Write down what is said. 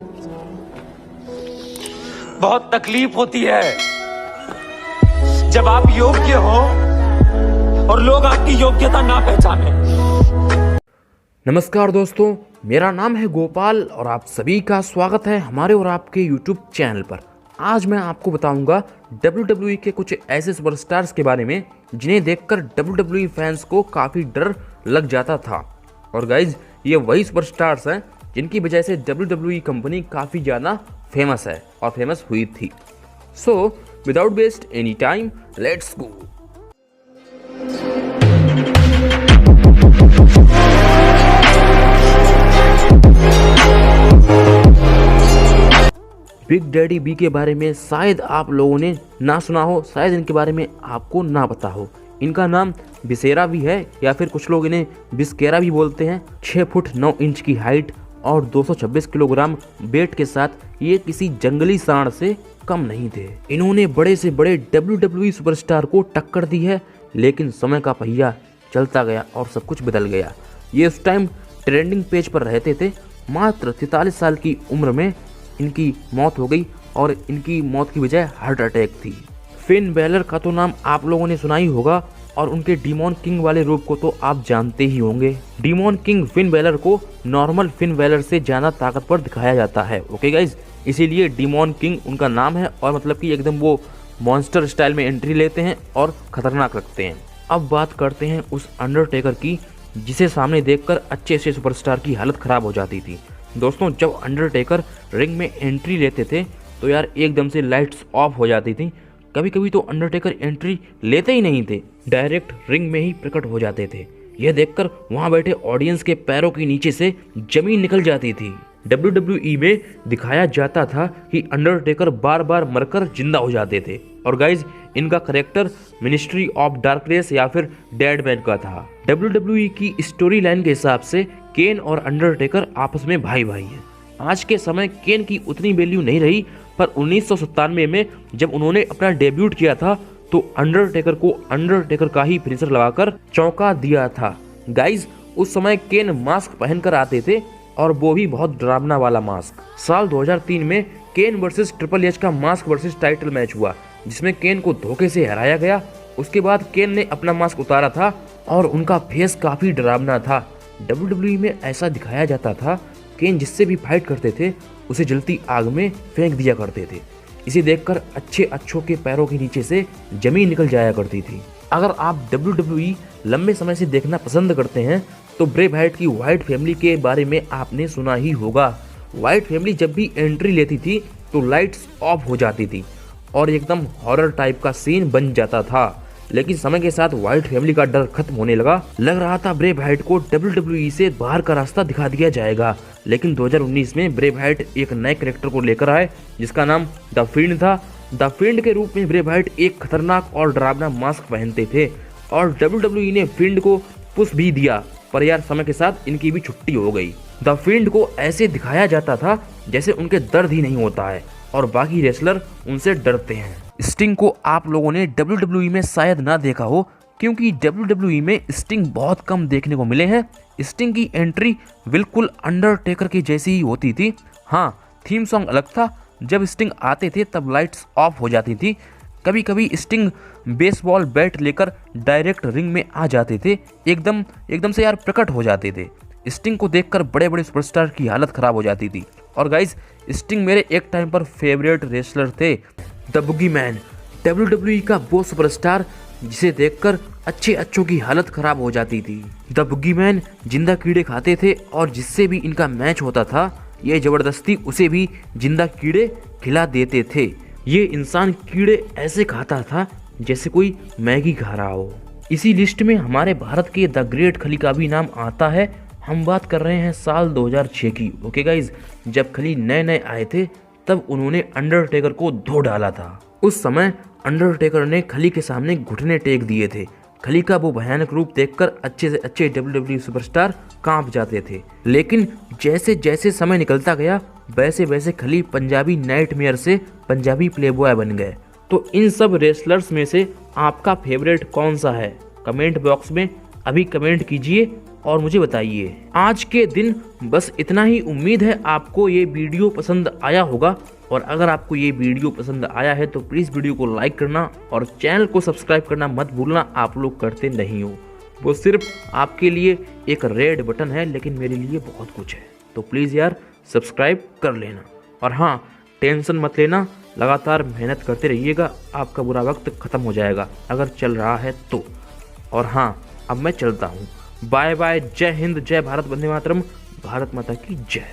बहुत तकलीफ होती है जब आप योग्य हो और लोग आपकी योग्यता ना पहचाने। नमस्कार दोस्तों, मेरा नाम है गोपाल और आप सभी का स्वागत है हमारे और आपके YouTube चैनल पर। आज मैं आपको बताऊंगा WWE के कुछ ऐसे सुपरस्टार्स के बारे में जिन्हें देखकर WWE फैंस को काफ़ी डर लग जाता था। और गाइज, ये वही सुपरस्टार्स हैं जिनकी वजह से WWE कंपनी काफ़ी ज़्यादा फेमस है और फेमस हुई थी। So without waste any time, let's go. Big daddy B K बारे में शायद आप लोगों ने ना सुना हो, शायद इनके बारे में आपको ना पता हो। इनका नाम विसेरा भी है या फिर कुछ लोग इन्हें विस्केरा भी बोलते हैं। 6 फुट 9 इंच की हाइट और 226 किलोग्राम वेट के साथ ये किसी जंगली सांड से कम नहीं थे। इन्होंने बड़े से बड़े WWE सुपरस्टार को टक्कर दी है, लेकिन समय का पहिया चलता गया और सब कुछ बदल गया। ये उस टाइम ट्रेंडिंग पेज पर रहते थे। मात्र 43 साल की उम्र में इनकी मौत हो गई और इनकी मौत की वजह हार्ट अटैक थी। फिन बेलर का तो नाम आप लोगों ने सुना ही होगा और उनके डीमॉन किंग वाले रूप को तो आप जानते ही होंगे। डीमॉन किंग फिन बेलर को नॉर्मल फिन बेलर से ज़्यादा ताकतवर दिखाया जाता है। ओके गाइज, इसीलिए डीमॉन किंग उनका नाम है और मतलब कि एकदम वो मॉन्स्टर स्टाइल में एंट्री लेते हैं और खतरनाक लगते हैं। अब बात करते हैं उस अंडरटेकर की जिसे सामने देखकर अच्छे से सुपरस्टार की हालत खराब हो जाती थी। दोस्तों, जब अंडरटेकर रिंग में एंट्री लेते थे तो यार एकदम से लाइट्स ऑफ हो जाती थी। कभी कभी तो अंडरटेकर एंट्री लेते ही नहीं थे, डायरेक्ट रिंग में ही प्रकट हो जाते थे। यह देखकर वहां बैठे ऑडियंस के पैरों के नीचे से जमीन निकल जाती थी। WWE में दिखाया जाता था कि अंडरटेकर बार बार मरकर जिंदा हो जाते थे। और गाइज, इनका करेक्टर मिनिस्ट्री ऑफ डार्कनेस या फिर डेड मैन का था। WWE की स्टोरी लाइन के हिसाब से केन और अंडरटेकर आपस में भाई भाई हैं। आज के समय केन की उतनी वैल्यू नहीं रही, पर 1997 में जब उन्होंने अपना डेब्यूट किया था तो अंडरटेकर को अंडरटेकर का ही फिनिशर लगाकर चौंका दिया था। गाइज, उस समय केन मास्क पहनकर आते थे और वो भी बहुत डरावना वाला मास्क। साल 2003 में केन वर्सेस ट्रिपल एच का मास्क वर्सेस टाइटल मैच हुआ जिसमें केन को धोखे से हराया गया। उसके बाद केन ने अपना मास्क उतारा था और उनका फेस काफी डरावना था। WWE में ऐसा दिखाया जाता था केन जिससे भी फाइट करते थे उसे जलती आग में फेंक दिया करते थे। इसे देखकर अच्छों के पैरों के नीचे से जमीन निकल जाया करती थी। अगर आप WWE लंबे समय से देखना पसंद करते हैं तो ब्रे वाइट की व्हाइट फैमिली के बारे में आपने सुना ही होगा। व्हाइट फैमिली जब भी एंट्री लेती थी तो लाइट्स ऑफ हो जाती थी और एकदम हॉरर टाइप का सीन बन जाता था। लेकिन समय के साथ व्हाइट फैमिली का डर खत्म होने लगा। लग रहा था ब्रे वाइट को WWE से बाहर का रास्ता दिखा दिया जाएगा। लेकिन 2019 में ब्रे वाइट एक नए कैरेक्टर को लेकर आए जिसका नाम द फिंड था। द फिंड के रूप में ब्रे वाइट एक खतरनाक और डरावना मास्क पहनते थे और WWE ने फिंड को पुश भी दिया, पर यार समय के साथ इनकी भी छुट्टी हो गई। द फिंड को ऐसे दिखाया जाता था जैसे उनके दर्द ही नहीं होता है और बाकी रेसलर उनसे डरते हैं। स्टिंग को आप लोगों ने WWE में शायद ना देखा हो क्योंकि WWE में स्टिंग बहुत कम देखने को मिले हैं। स्टिंग की एंट्री बिल्कुल अंडरटेकर की जैसी ही होती थी। हाँ, थीम सॉन्ग अलग था। जब स्टिंग आते थे तब लाइट्स ऑफ हो जाती थी। कभी कभी स्टिंग बेसबॉल बैट लेकर डायरेक्ट रिंग में आ जाते थे, एकदम से यार प्रकट हो जाते थे। स्टिंग को देखकर बड़े बड़े सुपरस्टार की हालत खराब हो जाती थी। और गाइज, स्टिंग मेरे एक टाइम पर फेवरेट रेसलर थे। द बुगी मैन, WWE का वो सुपरस्टार जिसे देखकर अच्छों की हालत खराब हो जाती थी। द बुगी मैन जिंदा कीड़े खाते थे और जिससे भी इनका मैच होता था ये जबरदस्ती उसे भी जिंदा कीड़े खिला देते थे। ये इंसान कीड़े ऐसे खाता था जैसे कोई मैगी खा रहा हो। इसी लिस्ट में हमारे भारत के द ग्रेट खली का भी नाम आता है। हम बात कर रहे हैं साल 2006 की। ओके गाइज, जब खली नए आए थे तब उन्होंने अंडरटेकर को धो डाला था। उस समय अंडरटेकर ने खली के सामने घुटने टेक दिए थे। खली का वो भयानक रूप देखकर अच्छे से अच्छे WWE सुपरस्टार कांप जाते थे। लेकिन जैसे जैसे समय निकलता गया वैसे वैसे खली पंजाबी नाइटमेयर से पंजाबी प्लेबॉय बन गए। तो इन सब रेसलर्स में से आपका फेवरेट कौन सा है? कमेंट बॉक्स में अभी कमेंट कीजिए और मुझे बताइए। आज के दिन बस इतना ही। उम्मीद है आपको ये वीडियो पसंद आया होगा, और अगर आपको ये वीडियो पसंद आया है तो प्लीज़ वीडियो को लाइक करना और चैनल को सब्सक्राइब करना मत भूलना। आप लोग करते नहीं हो। वो सिर्फ आपके लिए एक रेड बटन है, लेकिन मेरे लिए बहुत कुछ है। तो प्लीज़ यार सब्सक्राइब कर लेना। और हाँ, टेंशन मत लेना, लगातार मेहनत करते रहिएगा, आपका बुरा वक्त ख़त्म हो जाएगा अगर चल रहा है तो। और हाँ, अब मैं चलता हूँ। Bye bye. जय हिंद, जय भारत, वंदे मातरम, भारत माता की जय।